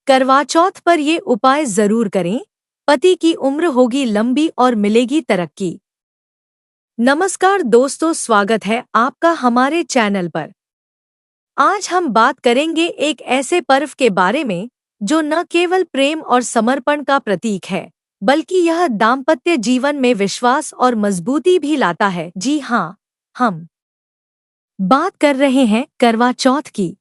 करवा चौथ पर ये उपाय जरूर करें। पति की उम्र होगी लंबी और मिलेगी तरक्की। नमस्कार दोस्तों, स्वागत है आपका हमारे चैनल पर। आज हम बात करेंगे एक ऐसे पर्व के बारे में जो न केवल प्रेम और समर्पण का प्रतीक है, बल्कि यह दाम्पत्य जीवन में विश्वास और मजबूती भी लाता है। जी हाँ, हम बात कर रहे हैं करवा चौथ की।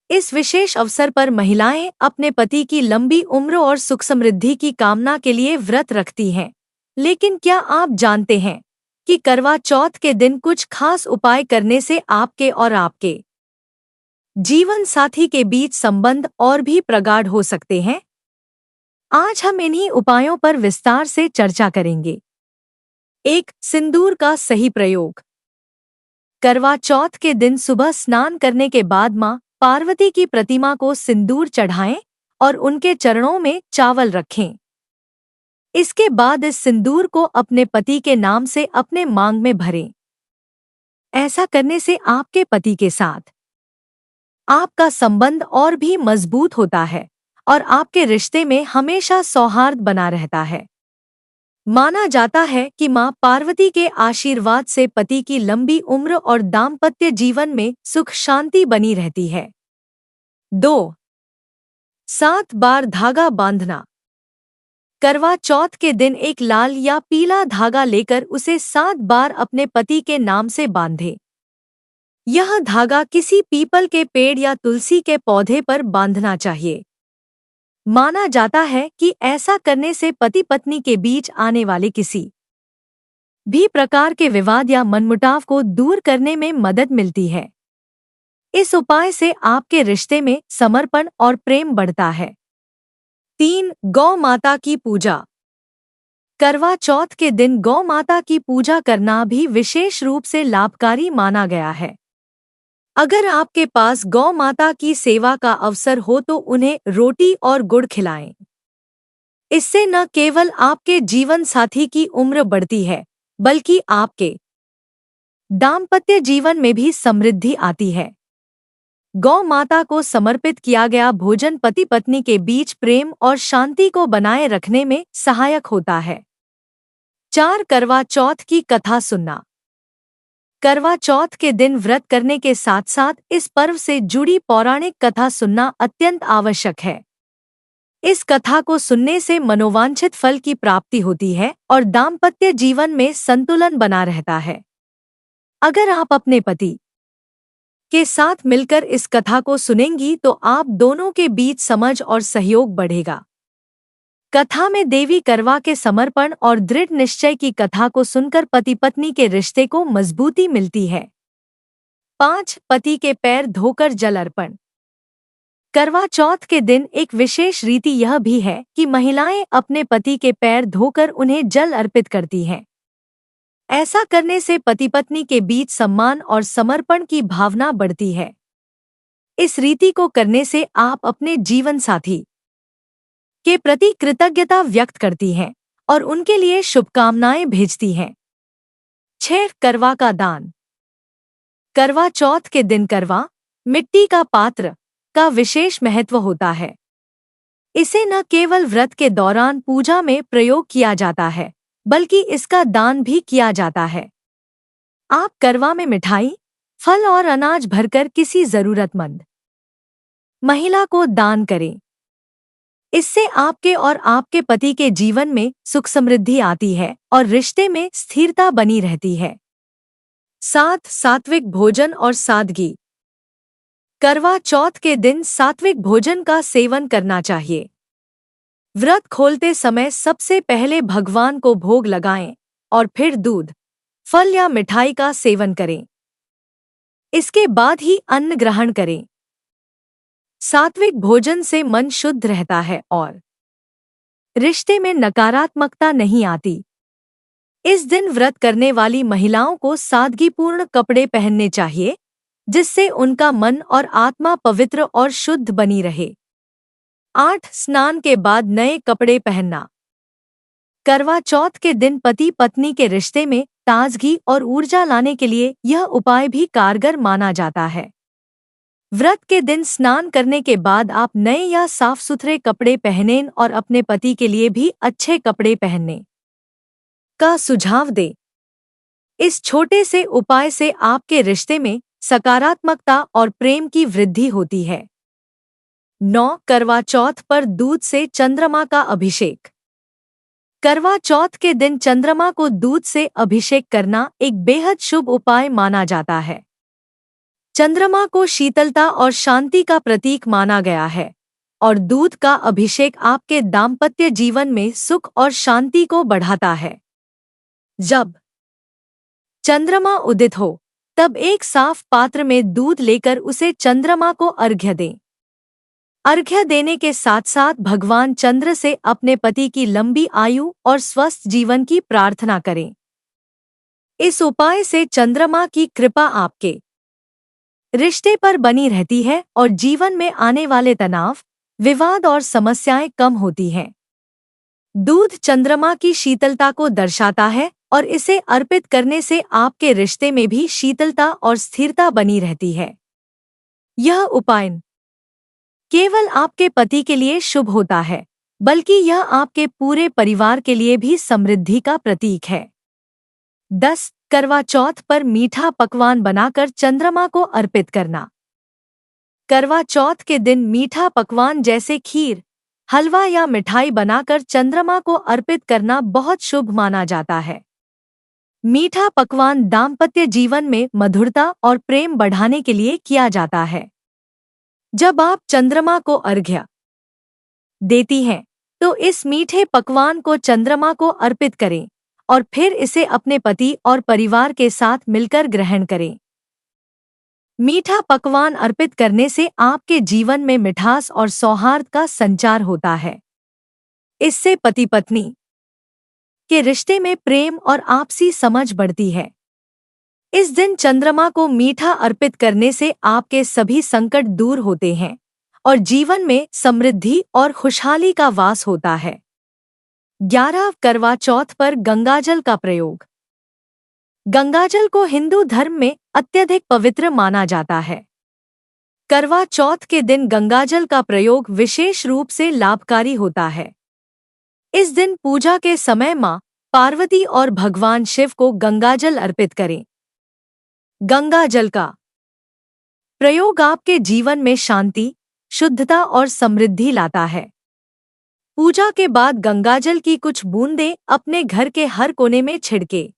इस विशेष अवसर पर महिलाएं अपने पति की लंबी उम्र और सुख समृद्धि की कामना के लिए व्रत रखती हैं। लेकिन क्या आप जानते हैं कि करवा चौथ के दिन कुछ खास उपाय करने से आपके और आपके जीवन साथी के बीच संबंध और भी प्रगाढ़ हो सकते हैं? आज हम इन्हीं उपायों पर विस्तार से चर्चा करेंगे। 1. सिंदूर का सही प्रयोग। करवा चौथ के दिन सुबह स्नान करने के बाद मां पार्वती की प्रतिमा को सिंदूर चढ़ाएं और उनके चरणों में चावल रखें। इसके बाद इस सिंदूर को अपने पति के नाम से अपने मांग में भरें। ऐसा करने से आपके पति के साथ आपका संबंध और भी मजबूत होता है और आपके रिश्ते में हमेशा सौहार्द बना रहता है। माना जाता है कि मां पार्वती के आशीर्वाद से पति की लंबी उम्र और दाम्पत्य जीवन में सुख शांति बनी रहती है। 2. 7 बार धागा बांधना। करवा चौथ के दिन एक लाल या पीला धागा लेकर उसे 7 बार अपने पति के नाम से बांधें। यह धागा किसी पीपल के पेड़ या तुलसी के पौधे पर बांधना चाहिए। माना जाता है कि ऐसा करने से पति पत्नी के बीच आने वाले किसी भी प्रकार के विवाद या मनमुटाव को दूर करने में मदद मिलती है। इस उपाय से आपके रिश्ते में समर्पण और प्रेम बढ़ता है। 3. गौ माता की पूजा। करवा चौथ के दिन गौ माता की पूजा करना भी विशेष रूप से लाभकारी माना गया है। अगर आपके पास गौ माता की सेवा का अवसर हो तो उन्हें रोटी और गुड़ खिलाएं। इससे न केवल आपके जीवन साथी की उम्र बढ़ती है, बल्कि आपके दाम्पत्य जीवन में भी समृद्धि आती है। गौ माता को समर्पित किया गया भोजन पति पत्नी के बीच प्रेम और शांति को बनाए रखने में सहायक होता है। 4. करवा चौथ की कथा सुनना। करवा चौथ के दिन व्रत करने के साथ साथ इस पर्व से जुड़ी पौराणिक कथा सुनना अत्यंत आवश्यक है। इस कथा को सुनने से मनोवांछित फल की प्राप्ति होती है और दाम्पत्य जीवन में संतुलन बना रहता है। अगर आप अपने पति के साथ मिलकर इस कथा को सुनेंगी तो आप दोनों के बीच समझ और सहयोग बढ़ेगा। कथा में देवी करवा के समर्पण और दृढ़ निश्चय की कथा को सुनकर पति पत्नी के रिश्ते को मजबूती मिलती है। 5. पति के पैर धोकर जल अर्पण। करवा चौथ के दिन एक विशेष रीति यह भी है कि महिलाएं अपने पति के पैर धोकर उन्हें जल अर्पित करती हैं। ऐसा करने से पति पत्नी के बीच सम्मान और समर्पण की भावना बढ़ती है। इस रीति को करने से आप अपने जीवन साथी के प्रति कृतज्ञता व्यक्त करती हैं और उनके लिए शुभकामनाएं भेजती हैं। 6. करवा का दान। करवा चौथ के दिन करवा मिट्टी का पात्र का विशेष महत्व होता है। इसे न केवल व्रत के दौरान पूजा में प्रयोग किया जाता है, बल्कि इसका दान भी किया जाता है। आप करवा में मिठाई, फल और अनाज भरकर किसी जरूरतमंद महिला को दान करें। इससे आपके और आपके पति के जीवन में सुख समृद्धि आती है और रिश्ते में स्थिरता बनी रहती है। 7. सात्विक भोजन और सादगी। करवा चौथ के दिन सात्विक भोजन का सेवन करना चाहिए। व्रत खोलते समय सबसे पहले भगवान को भोग लगाएं और फिर दूध, फल या मिठाई का सेवन करें। इसके बाद ही अन्न ग्रहण करें। सात्विक भोजन से मन शुद्ध रहता है और रिश्ते में नकारात्मकता नहीं आती। इस दिन व्रत करने वाली महिलाओं को सादगीपूर्ण कपड़े पहनने चाहिए, जिससे उनका मन और आत्मा पवित्र और शुद्ध बनी रहे। 8. स्नान के बाद नए कपड़े पहनना। करवा चौथ के दिन पति पत्नी के रिश्ते में ताजगी और ऊर्जा लाने के लिए यह उपाय भी कारगर माना जाता है। व्रत के दिन स्नान करने के बाद आप नए या साफ सुथरे कपड़े पहनें और अपने पति के लिए भी अच्छे कपड़े पहनने का सुझाव दें। इस छोटे से उपाय से आपके रिश्ते में सकारात्मकता और प्रेम की वृद्धि होती है। 9 करवा चौथ पर दूध से चंद्रमा का अभिषेक। करवा चौथ के दिन चंद्रमा को दूध से अभिषेक करना एक बेहद शुभ उपाय माना जाता है। चंद्रमा को शीतलता और शांति का प्रतीक माना गया है और दूध का अभिषेक आपके दाम्पत्य जीवन में सुख और शांति को बढ़ाता है। जब चंद्रमा उदित हो तब एक साफ पात्र में दूध लेकर उसे चंद्रमा को अर्घ्य दें। अर्घ्य देने के साथ साथ भगवान चंद्र से अपने पति की लंबी आयु और स्वस्थ जीवन की प्रार्थना करें। इस उपाय से चंद्रमा की कृपा आपके रिश्ते पर बनी रहती है और जीवन में आने वाले तनाव, विवाद और समस्याएं कम होती हैं। दूध चंद्रमा की शीतलता को दर्शाता है और इसे अर्पित करने से आपके रिश्ते में भी शीतलता और स्थिरता बनी रहती है। यह उपाय केवल आपके पति के लिए शुभ होता है, बल्कि यह आपके पूरे परिवार के लिए भी समृद्धि का प्रतीक है। 10 करवा चौथ पर मीठा पकवान बनाकर चंद्रमा को अर्पित करना। करवा चौथ के दिन मीठा पकवान जैसे खीर, हलवा या मिठाई बनाकर चंद्रमा को अर्पित करना बहुत शुभ माना जाता है। मीठा पकवान दाम्पत्य जीवन में मधुरता और प्रेम बढ़ाने के लिए किया जाता है। जब आप चंद्रमा को अर्घ्य देती हैं, तो इस मीठे पकवान को चंद्रमा को अर्पित करें और फिर इसे अपने पति और परिवार के साथ मिलकर ग्रहण करें। मीठा पकवान अर्पित करने से आपके जीवन में मिठास और सौहार्द का संचार होता है। इससे पति पत्नी के रिश्ते में प्रेम और आपसी समझ बढ़ती है। इस दिन चंद्रमा को मीठा अर्पित करने से आपके सभी संकट दूर होते हैं और जीवन में समृद्धि और खुशहाली का वास होता है। 11 करवा चौथ पर गंगाजल का प्रयोग। गंगाजल को हिंदू धर्म में अत्यधिक पवित्र माना जाता है। करवा चौथ के दिन गंगाजल का प्रयोग विशेष रूप से लाभकारी होता है। इस दिन पूजा के समय मां पार्वती और भगवान शिव को गंगाजल अर्पित करें। गंगाजल का प्रयोग आपके जीवन में शांति, शुद्धता और समृद्धि लाता है। पूजा के बाद गंगाजल की कुछ बूंदें अपने घर के हर कोने में छिड़के।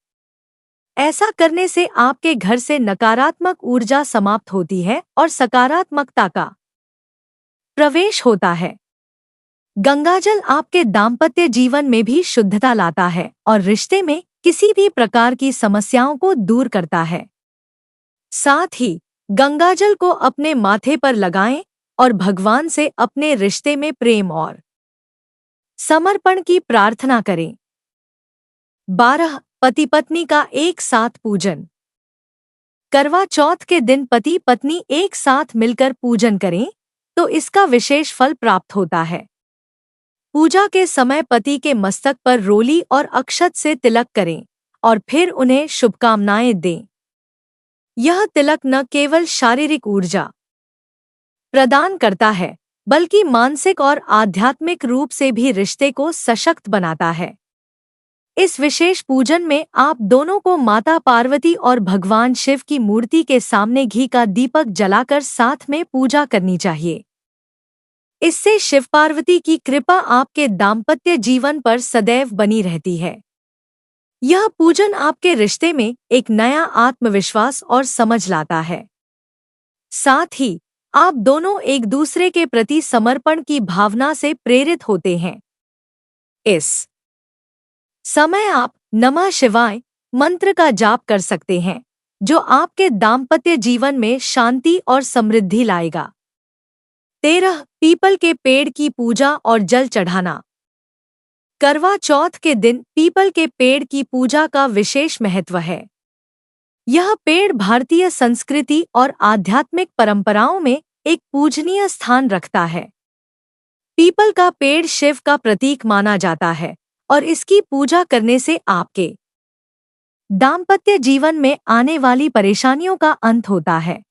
ऐसा करने से आपके घर से नकारात्मक ऊर्जा समाप्त होती है और सकारात्मकता का प्रवेश होता है। गंगाजल आपके दाम्पत्य जीवन में भी शुद्धता लाता है और रिश्ते में किसी भी प्रकार की समस्याओं को दूर करता है। साथ ही गंगाजल को अपने माथे पर लगाएं और भगवान से अपने रिश्ते में प्रेम और समर्पण की प्रार्थना करें। 12 पति पत्नी का एक साथ पूजन। करवा चौथ के दिन पति पत्नी एक साथ मिलकर पूजन करें तो इसका विशेष फल प्राप्त होता है। पूजा के समय पति के मस्तक पर रोली और अक्षत से तिलक करें और फिर उन्हें शुभकामनाएं दें। यह तिलक न केवल शारीरिक ऊर्जा प्रदान करता है, बल्कि मानसिक और आध्यात्मिक रूप से भी रिश्ते को सशक्त बनाता है। इस विशेष पूजन में आप दोनों को माता पार्वती और भगवान शिव की मूर्ति के सामने घी का दीपक जलाकर साथ में पूजा करनी चाहिए। इससे शिव पार्वती की कृपा आपके दाम्पत्य जीवन पर सदैव बनी रहती है। यह पूजन आपके रिश्ते में एक नया आत्मविश्वास और समझ लाता है। साथ ही आप दोनों एक दूसरे के प्रति समर्पण की भावना से प्रेरित होते हैं। इस समय आप नमः शिवाय मंत्र का जाप कर सकते हैं, जो आपके दाम्पत्य जीवन में शांति और समृद्धि लाएगा। 13 पीपल के पेड़ की पूजा और जल चढ़ाना। करवा चौथ के दिन पीपल के पेड़ की पूजा का विशेष महत्व है। यह पेड़ भारतीय संस्कृति और आध्यात्मिक परंपराओं में एक पूजनीय स्थान रखता है। पीपल का पेड़ शिव का प्रतीक माना जाता है और इसकी पूजा करने से आपके दाम्पत्य जीवन में आने वाली परेशानियों का अंत होता है।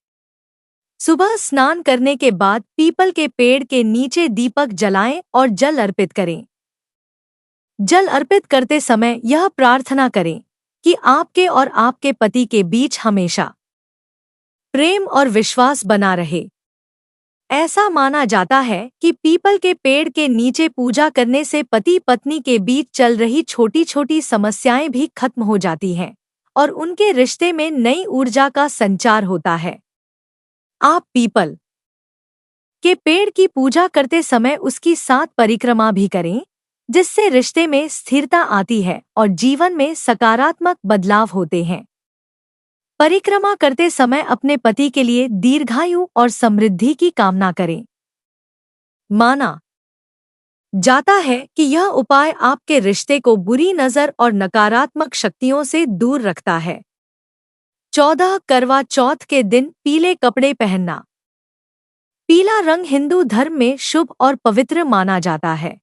सुबह स्नान करने के बाद पीपल के पेड़ के नीचे दीपक जलाएं और जल अर्पित करें। जल अर्पित करते समय यह प्रार्थना करें कि आपके और आपके पति के बीच हमेशा प्रेम और विश्वास बना रहे। ऐसा माना जाता है कि पीपल के पेड़ के नीचे पूजा करने से पति पत्नी के बीच चल रही छोटी छोटी समस्याएं भी खत्म हो जाती हैं और उनके रिश्ते में नई ऊर्जा का संचार होता है। आप पीपल के पेड़ की पूजा करते समय उसकी 7 परिक्रमा भी करें, जिससे रिश्ते में स्थिरता आती है और जीवन में सकारात्मक बदलाव होते हैं। परिक्रमा करते समय अपने पति के लिए दीर्घायु और समृद्धि की कामना करें। माना जाता है कि यह उपाय आपके रिश्ते को बुरी नजर और नकारात्मक शक्तियों से दूर रखता है। 14 करवा चौथ के दिन पीले कपड़े पहनना। पीला रंग हिंदू धर्म में शुभ और पवित्र माना जाता है।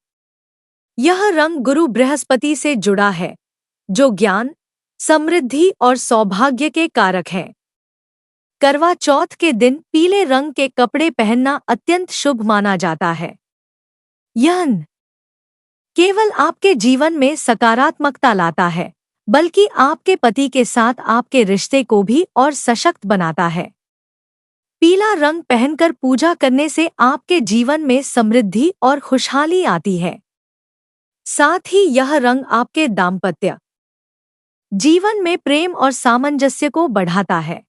यह रंग गुरु बृहस्पति से जुड़ा है, जो ज्ञान, समृद्धि और सौभाग्य के कारक है। करवा चौथ के दिन पीले रंग के कपड़े पहनना अत्यंत शुभ माना जाता है। यह न केवल आपके जीवन में सकारात्मकता लाता है, बल्कि आपके पति के साथ आपके रिश्ते को भी और सशक्त बनाता है। पीला रंग पहनकर पूजा करने से आपके जीवन में समृद्धि और खुशहाली आती है। साथ ही यह रंग आपके दाम्पत्य जीवन में प्रेम और सामंजस्य को बढ़ाता है।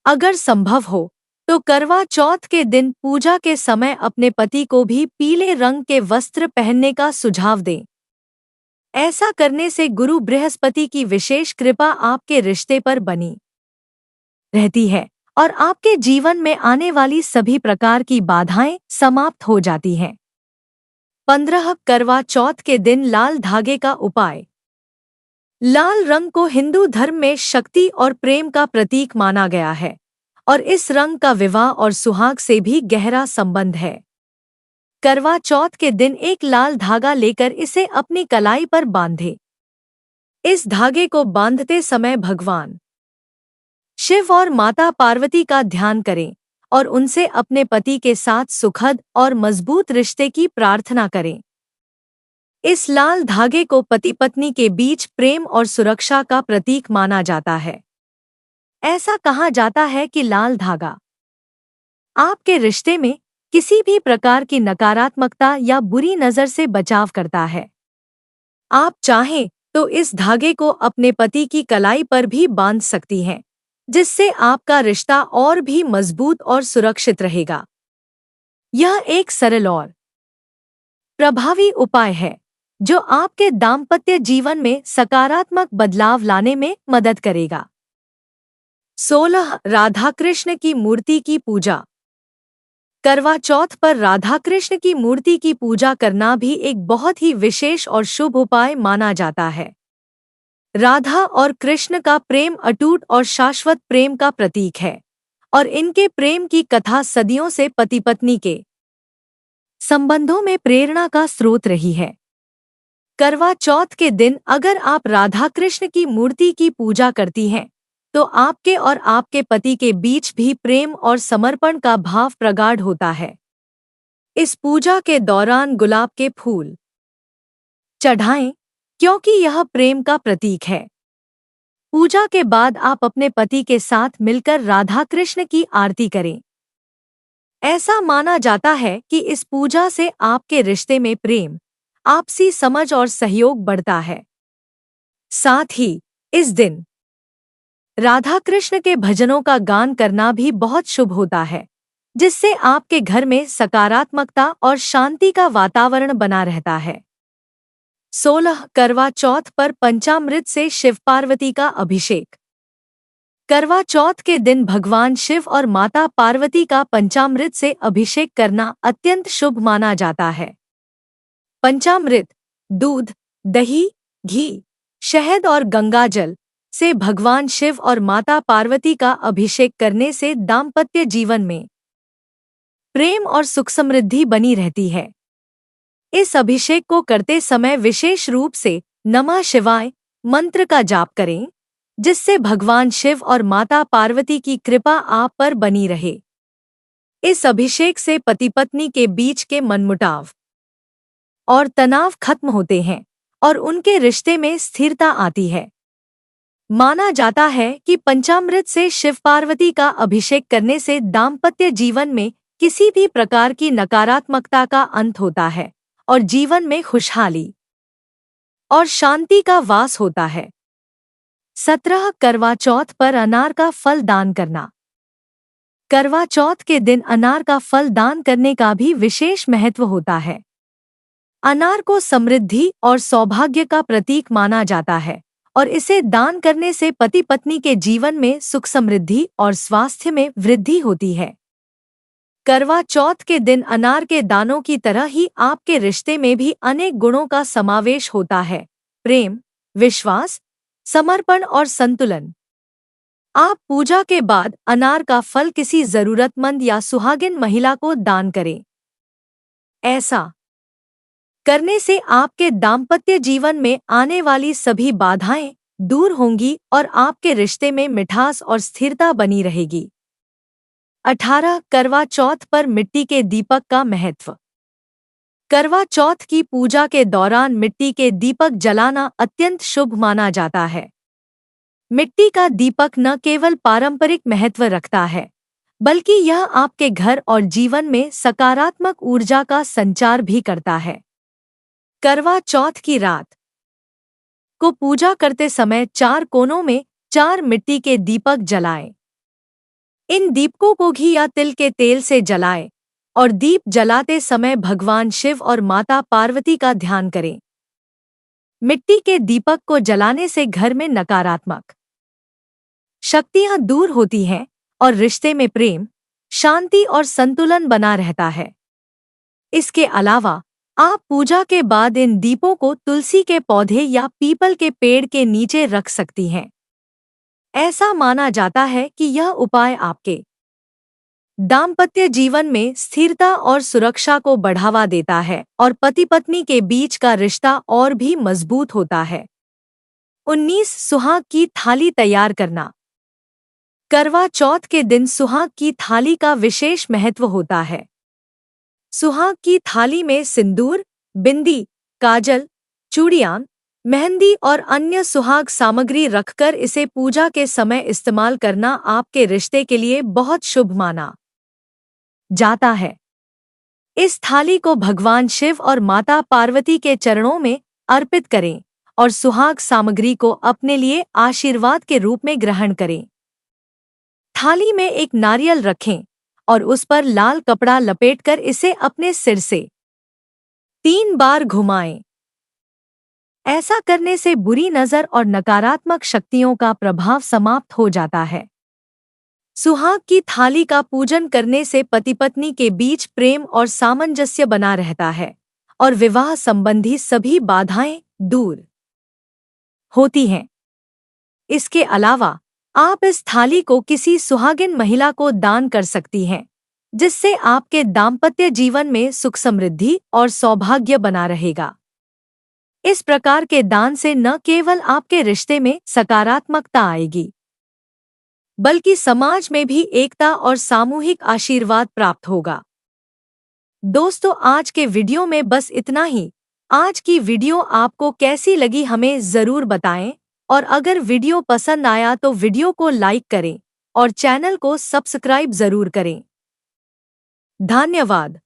अगर संभव हो तो करवा चौथ के दिन पूजा के समय अपने पति को भी पीले रंग के वस्त्र पहनने का सुझाव दें। ऐसा करने से गुरु बृहस्पति की विशेष कृपा आपके रिश्ते पर बनी रहती है और आपके जीवन में आने वाली सभी प्रकार की बाधाएं समाप्त हो जाती हैं। 15 करवा चौथ के दिन लाल धागे का उपाय। लाल रंग को हिंदू धर्म में शक्ति और प्रेम का प्रतीक माना गया है और इस रंग का विवाह और सुहाग से भी गहरा संबंध है। करवा चौथ के दिन एक लाल धागा लेकर इसे अपनी कलाई पर बांधें। इस धागे को बांधते समय भगवान शिव और माता पार्वती का ध्यान करें और उनसे अपने पति के साथ सुखद और मजबूत रिश्ते की प्रार्थना करें। इस लाल धागे को पति पत्नी के बीच प्रेम और सुरक्षा का प्रतीक माना जाता है। ऐसा कहा जाता है कि लाल धागा आपके रिश्ते में किसी भी प्रकार की नकारात्मकता या बुरी नज़र से बचाव करता है। आप चाहें तो इस धागे को अपने पति की कलाई पर भी बांध सकती हैं, जिससे आपका रिश्ता और भी मजबूत और सुरक्षित रहेगा। यह एक सरल और प्रभावी उपाय है जो आपके दाम्पत्य जीवन में सकारात्मक बदलाव लाने में मदद करेगा। 16 राधा कृष्ण की मूर्ति की पूजा। करवा चौथ पर राधा कृष्ण की मूर्ति की पूजा करना भी एक बहुत ही विशेष और शुभ उपाय माना जाता है। राधा और कृष्ण का प्रेम अटूट और शाश्वत प्रेम का प्रतीक है और इनके प्रेम की कथा सदियों से पति पत्नी के संबंधों में प्रेरणा का स्रोत रही है। करवा चौथ के दिन अगर आप राधा कृष्ण की मूर्ति की पूजा करती हैं, तो आपके और आपके पति के बीच भी प्रेम और समर्पण का भाव प्रगाढ़ होता है। इस पूजा के दौरान गुलाब के फूल चढ़ाएं, क्योंकि यह प्रेम का प्रतीक है। पूजा के बाद आप अपने पति के साथ मिलकर राधा कृष्ण की आरती करें। ऐसा माना जाता है कि इस पूजा से आपके रिश्ते में प्रेम, आपसी समझ और सहयोग बढ़ता है। साथ ही इस दिन राधा कृष्ण के भजनों का गान करना भी बहुत शुभ होता है, जिससे आपके घर में सकारात्मकता और शांति का वातावरण बना रहता है। 16 करवा चौथ पर पंचामृत से शिव पार्वती का अभिषेक। करवा चौथ के दिन भगवान शिव और माता पार्वती का पंचामृत से अभिषेक करना अत्यंत शुभ माना जाता है। पंचामृत दूध, दही, घी, शहद और गंगाजल से भगवान शिव और माता पार्वती का अभिषेक करने से दाम्पत्य जीवन में प्रेम और सुख समृद्धि बनी रहती है। इस अभिषेक को करते समय विशेष रूप से नमः शिवाय मंत्र का जाप करें, जिससे भगवान शिव और माता पार्वती की कृपा आप पर बनी रहे। इस अभिषेक से पति पत्नी के बीच के मनमुटाव और तनाव खत्म होते हैं और उनके रिश्ते में स्थिरता आती है। माना जाता है कि पंचामृत से शिव पार्वती का अभिषेक करने से दाम्पत्य जीवन में किसी भी प्रकार की नकारात्मकता का अंत होता है और जीवन में खुशहाली और शांति का वास होता है। 17 करवा चौथ पर अनार का फल दान करना। करवा चौथ के दिन अनार का फल दान करने का भी विशेष महत्व होता है। अनार को समृद्धि और सौभाग्य का प्रतीक माना जाता है और इसे दान करने से पति पत्नी के जीवन में सुख समृद्धि और स्वास्थ्य में वृद्धि होती है। करवा चौथ के दिन अनार के दानों की तरह ही आपके रिश्ते में भी अनेक गुणों का समावेश होता है: प्रेम, विश्वास, समर्पण और संतुलन। आप पूजा के बाद अनार का फल किसी जरूरतमंद या सुहागिन महिला को दान करें। ऐसा करने से आपके दाम्पत्य जीवन में आने वाली सभी बाधाएं दूर होंगी और आपके रिश्ते में मिठास और स्थिरता बनी रहेगी। 18 करवा चौथ पर मिट्टी के दीपक का महत्व। करवा चौथ की पूजा के दौरान मिट्टी के दीपक जलाना अत्यंत शुभ माना जाता है। मिट्टी का दीपक न केवल पारंपरिक महत्व रखता है, बल्कि यह आपके घर और जीवन में सकारात्मक ऊर्जा का संचार भी करता है। करवा चौथ की रात को पूजा करते समय 4 कोनों में 4 मिट्टी के दीपक जलाएं। इन दीपकों को घी या तिल के तेल से जलाएं और दीप जलाते समय भगवान शिव और माता पार्वती का ध्यान करें। मिट्टी के दीपक को जलाने से घर में नकारात्मक शक्तियां दूर होती हैं और रिश्ते में प्रेम, शांति और संतुलन बना रहता है। इसके अलावा आप पूजा के बाद इन दीपों को तुलसी के पौधे या पीपल के पेड़ के नीचे रख सकती हैं। ऐसा माना जाता है कि यह उपाय आपके दाम्पत्य जीवन में स्थिरता और सुरक्षा को बढ़ावा देता है और पति पत्नी के बीच का रिश्ता और भी मजबूत होता है। 19 सुहाग की थाली तैयार करना। करवा चौथ के दिन सुहाग की थाली का विशेष महत्व होता है। सुहाग की थाली में सिंदूर, बिंदी, काजल, चूड़ियां, मेहंदी और अन्य सुहाग सामग्री रखकर इसे पूजा के समय इस्तेमाल करना आपके रिश्ते के लिए बहुत शुभ माना जाता है। इस थाली को भगवान शिव और माता पार्वती के चरणों में अर्पित करें और सुहाग सामग्री को अपने लिए आशीर्वाद के रूप में ग्रहण करें। थाली में एक नारियल रखें और उस पर लाल कपड़ा लपेटकर इसे अपने सिर से 3 बार घुमाएं। ऐसा करने से बुरी नजर और नकारात्मक शक्तियों का प्रभाव समाप्त हो जाता है। सुहाग की थाली का पूजन करने से पति पत्नी के बीच प्रेम और सामंजस्य बना रहता है और विवाह संबंधी सभी बाधाएं दूर होती हैं। इसके अलावा आप इस थाली को किसी सुहागिन महिला को दान कर सकती हैं, जिससे आपके दाम्पत्य जीवन में सुख समृद्धि और सौभाग्य बना रहेगा। इस प्रकार के दान से न केवल आपके रिश्ते में सकारात्मकता आएगी, बल्कि समाज में भी एकता और सामूहिक आशीर्वाद प्राप्त होगा। दोस्तों, आज के वीडियो में बस इतना ही। आज की वीडियो आपको कैसी लगी हमें ज़रूर बताएं और अगर वीडियो पसंद आया तो वीडियो को लाइक करें और चैनल को सब्सक्राइब ज़रूर करें। धन्यवाद।